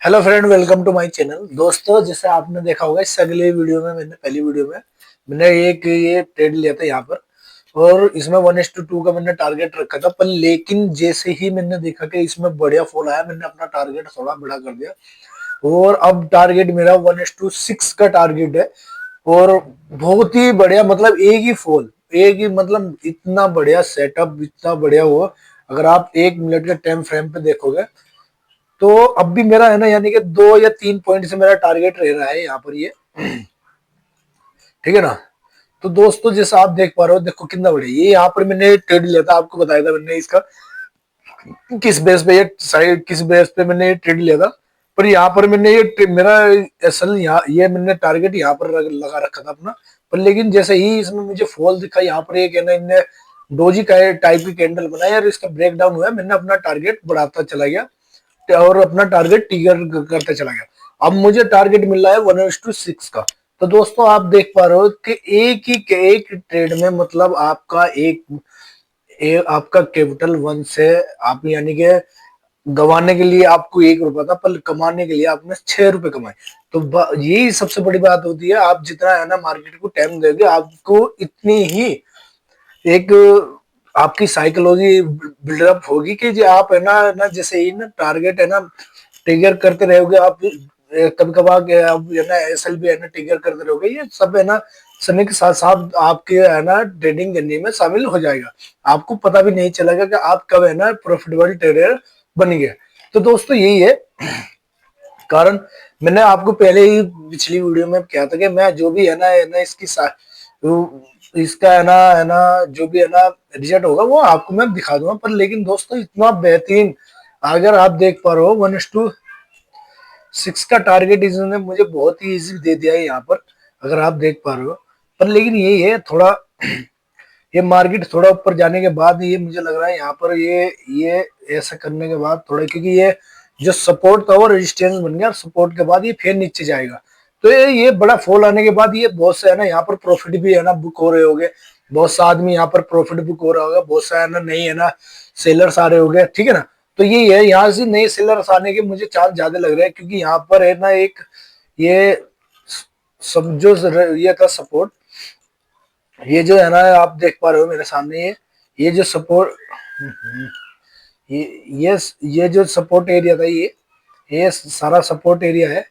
Hello friend, welcome to my channel. दोस्तों, जैसे आपने देखा होगा इस अगले वीडियो में, पहली वीडियो में मैंने एक ये ट्रेड लिया था यहाँ पर। और इसमें 1:2 का मैंने टारगेट रखा था, पर लेकिन जैसे ही मैंने देखा कि इसमें बढ़िया फॉल आया, मैंने अपना टारगेट थोड़ा बड़ा कर दिया। और अब टारगेट मेरा 1:6 का टारगेट है। और बहुत ही बढ़िया, मतलब एक ही फॉल, एक ही मतलब इतना बढ़िया सेटअप, इतना बढ़िया वो। अगर आप 1 मिनट के टाइम फ्रेम पे देखोगे तो अब भी मेरा है ना, यानी कि 2 या 3 पॉइंट से मेरा टारगेट रह रहा है यहाँ पर ये। ठीक है ना। तो दोस्तों, जैसा आप देख पा रहे हो, देखो कितना बढ़िया ये यहाँ पर मैंने ट्रेड लिया था, आपको बताया था मैंने इसका किस बेस पे, ये साइड किस बेस पे मैंने ये ट्रेड लिया था। पर यहाँ पर मैंने मेरा असल यहाँ ये मैंने टारगेट यहाँ पर लगा रखा था अपना। पर लेकिन जैसे ही इसमें मुझे फॉल दिखा यहाँ पर, एक है ना इनने डोजी का टाइप की कैंडल बनाया और इसका ब्रेक डाउन हुआ, मैंने अपना टारगेट बढ़ाता चला गया और अपना टारगेट टिगर करते चला गया। अब मुझे टारगेट मिल रहा है 1:6 का। तो दोस्तों, आप देख पा रहे हो कि एक ट्रेड में मतलब आपका कैपिटल 1 से आप यानी कि गंवाने के लिए आपको 1 रुपया था, पर कमाने के लिए आपने 6 रुपए कमाए। तो यही सबसे बड़ी बात होती है, आप जितना है ना मार्केट को टाइम दोगे, आपको इतनी ही एक आपकी साइकोलॉजी बिल्डअप होगी कि जो आप है ना जैसे ही ना टारगेट है ना ट्रिगर करते रहोगे आप। कभी कभार आप है ना एसएलबी है ना ट्रिगर करते रहोगे, ये सब है ना समय के साथ साथ आपके है ना ट्रेडिंग जर्नी में शामिल हो जाएगा। आपको पता भी नहीं चलेगा कि आप कब है ना प्रॉफिटेबल ट्रेडर बन गए। तो दोस्तों, यही है कारण। मैंने आपको पहले ही पिछली वीडियो में कहा था कि मैं जो भी है ना इसका है ना जो भी है ना रिजल्ट होगा वो आपको मैं दिखा दूंगा। पर लेकिन दोस्तों, इतना बेहतरीन, अगर आप देख पा रहे हो 1:6 का टारगेट इसने मुझे बहुत ही इजी दे दिया है यहाँ पर, अगर आप देख पा रहे हो। पर लेकिन यही है थोड़ा, ये मार्केट थोड़ा ऊपर जाने के बाद ये मुझे लग रहा है यहाँ पर ये ऐसा करने के बाद थोड़ा, क्योंकि ये जो सपोर्ट था वो रेजिस्टेंस बन गया, सपोर्ट के बाद ये फिर नीचे जाएगा। तो ये बड़ा फॉल आने के बाद ये बहुत से है ना यहाँ पर प्रॉफिट भी है ना बुक हो रहे होंगे। बहुत सा आदमी यहाँ पर प्रॉफिट बुक हो रहा होगा, बहुत सा है ना नहीं है ना सेलर्स आ रहे होंगे, ठीक है ना। तो ये है, यहाँ से नए सेलर्स आने के मुझे चांस ज्यादा लग रहे हैं, क्योंकि यहाँ पर है ना एक ये समझो ये था सपोर्ट। ये जो है ना आप देख पा रहे हो मेरे सामने, ये जो सपोर्ट, ये ये ये जो सपोर्ट एरिया था, ये सारा सपोर्ट एरिया है।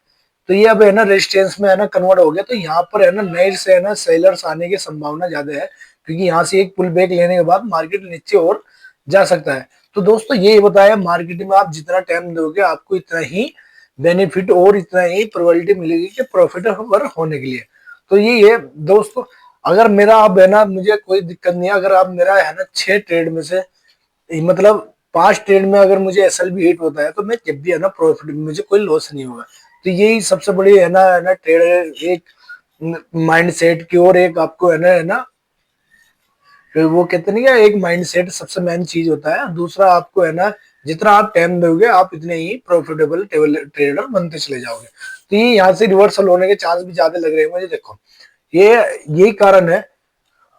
तो ये अब है ना रेजिस्टेंस में है ना कन्वर्ट हो गया। तो यहाँ पर है ना नए से है ना सेलर्स आने की संभावना ज्यादा है, क्योंकि यहाँ से एक पुल बैक लेने के बाद मार्केट नीचे और जा सकता है। तो दोस्तों, ये बताया मार्केट में आप जितना टाइम दोगे आपको इतना ही बेनिफिट और इतना ही प्रोबेबिलिटी मिलेगी कि प्रॉफिटेबल होने के लिए। तो ये दोस्तों, अगर मेरा अब है ना मुझे कोई दिक्कत नहीं है, अगर आप मेरा है ना 6 ट्रेड में से मतलब 5 ट्रेड में अगर मुझे एसएल भी हिट होता है तो मैं जब भी है ना प्रॉफिट, मुझे कोई लॉस नहीं होगा। तो यही सबसे बड़ी है ना ट्रेड, एक माइंड सेट की, और एक आपको है ना वो कहते नहीं क्या, एक माइंड सेट सबसे मेन चीज होता है। दूसरा आपको है ना जितना आप टाइम दोगे आप इतने ही प्रॉफिटेबल ट्रेडर बनते चले जाओगे। तो ये यहाँ से रिवर्सल होने के चांस भी ज्यादा लग रहे हैं मुझे। देखो, ये यही कारण है।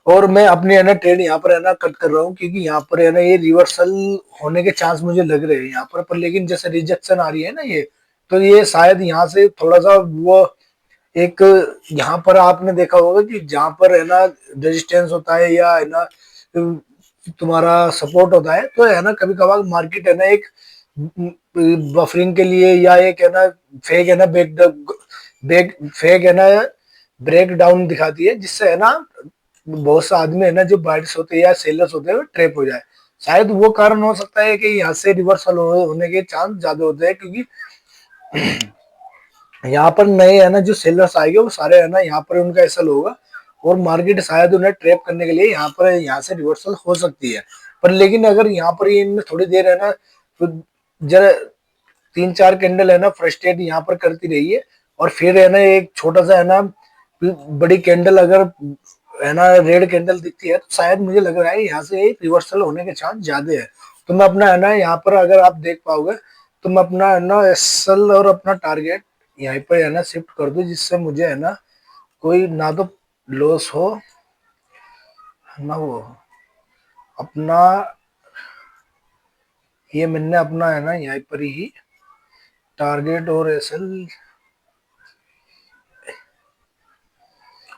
और मैं अपने है ना ट्रेड यहाँ पर है ना कट कर रहा हूँ, क्योंकि यहाँ पर है ना ये रिवर्सल होने के चांस मुझे लग रहे हैं यहाँ पर लेकिन जैसे रिजेक्शन आ रही है ना ये, तो ये शायद यहाँ से थोड़ा सा वो एक, यहाँ पर आपने देखा होगा कि जहाँ पर है ना रेजिस्टेंस होता है या है ना तुम्हारा सपोर्ट होता है, तो है ना कभी कभार मार्केट है ना एक बफरिंग के लिए या एक है ना फेक है ना बैक फेक है ना ब्रेक डाउन दिखाती है, जिससे है ना बहुत से आदमी है ना जो बाइट्स होते हैं या सेलर्स होते हैं वो ट्रैप हो जाए। शायद वो कारण हो सकता है कि यहाँ से रिवर्सल होने के चांस ज्यादा होते हैं, क्योंकि यहाँ पर नए है ना जो सेलर्स आएंगे वो सारे है ना यहाँ पर उनका एसल होगा, और मार्केट शायद उन्हें ट्रैप करने के लिए यहाँ से रिवर्सल हो सकती है। पर लेकिन अगर यहाँ पर ये इनमें थोड़ी देर है ना, तो जरा 3-4 कैंडल है ना फ्रस्ट्रेट यहाँ पर करती रही है, और फिर है ना एक छोटा सा है ना बड़ी कैंडल अगर है ना रेड कैंडल दिखती है, तो शायद मुझे लग रहा है यहाँ से एक रिवर्सल होने के चांस ज्यादा है। तो मैं अपना है ना यहाँ पर अगर आप देख पाओगे, तो मैं अपना है ना एसएल और अपना टारगेट यहीं पर है ना शिफ्ट कर दूं, जिससे मुझे है ना कोई ना तो लॉस हो ना वो अपना, ये मैंने अपना है ना यहीं पर ही टारगेट और एसएल,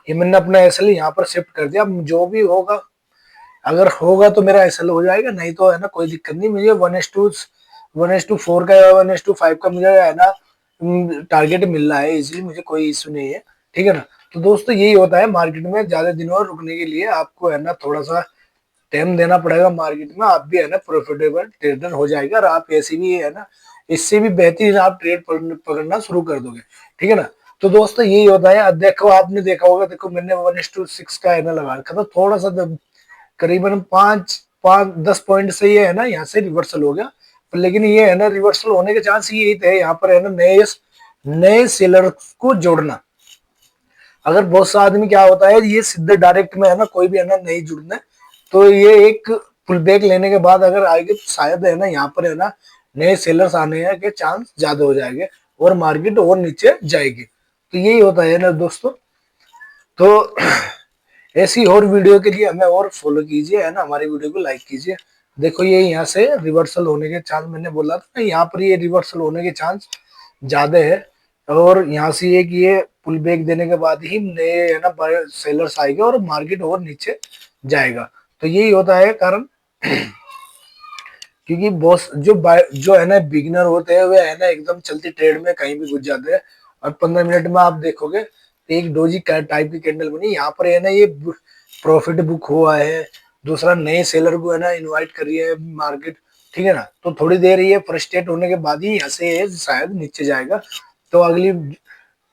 ये मैंने अपना एसएल यहाँ पर शिफ्ट कर दिया। जो भी होगा, अगर होगा तो मेरा एसएल हो जाएगा, नहीं तो है ना कोई दिक्कत नहीं। मुझे 1:4 का या 1:5 का मुझे है ना टारगेट मिल रहा है इजीली, मुझे कोई इशू नहीं है, ठीक है ना। तो दोस्तों यही होता है मार्केट में, ज्यादा दिनों रुकने के लिए आपको है ना थोड़ा सा टाइम देना पड़ेगा मार्केट में, आप भी है ना प्रॉफिटेबल ट्रेडर हो जाएगा, और आप ऐसे भी है ना इससे भी बेहतरीन आप ट्रेड पकड़ना शुरू कर दोगे, ठीक है ना। तो दोस्तों यही होता है। अब देखो आपने देखा होगा, देखो मैंने 1:6 का है ना लगा रखा था, थोड़ा सा करीबन 5-10 पॉइंट से ये है ना यहाँ से रिवर्सल हो गया, पर लेकिन ये है ना रिवर्सल होने के चांस यही थे, यहाँ पर है ना नए नए सेलर को जोड़ना। अगर बहुत सा आदमी क्या होता है, ये सीधे डायरेक्ट में है ना कोई भी है ना नहीं जुड़ना, तो ये एक पुल बैक लेने के बाद अगर आएगी तो शायद है ना यहाँ पर है ना नए सेलर्स आने के चांस ज्यादा हो जाएंगे और मार्केट और नीचे जाएगी। तो यही होता है ना दोस्तों। तो ऐसी और वीडियो के लिए हमें और फॉलो कीजिए, है ना, हमारी वीडियो को लाइक कीजिए। देखो ये यहाँ से रिवर्सल होने के चांस, मैंने बोला था ना यहाँ पर ये रिवर्सल होने के चांस ज्यादा है, और यहाँ से ये कि ये पुल बैक देने के बाद ही नए है ना सेलर्स आएंगे और मार्केट और नीचे जाएगा। तो यही होता है कारण क्योंकि बॉस जो है ना बिगिनर होते हैं वे है ना एकदम चलती ट्रेड में कहीं भी घुस जाते हैं, और 15 मिनट में आप देखोगे तो एक डोजी टाइप की कैंडल बनी, यहाँ पर है ना ये प्रॉफिट बुक हुआ है, दूसरा नए सेलर को है ना इनवाइट कर रही है मार्केट, ठीक है ना। तो थोड़ी देर ये फ्रस्ट्रेट होने के बाद ही यहाँ से शायद नीचे जाएगा। तो अगली,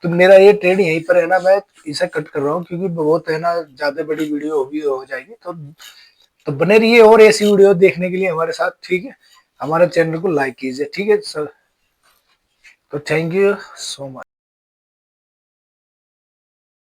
तो मेरा ये ट्रेड यहीं पर है ना, मैं इसे कट कर रहा हूँ क्योंकि बहुत है ना ज्यादा बड़ी वीडियो भी हो जाएगी। तो बने रहिए और ऐसी वीडियो देखने के लिए हमारे साथ, ठीक है। हमारे चैनल को लाइक कीजिए, ठीक है सर। तो थैंक यू सो मच।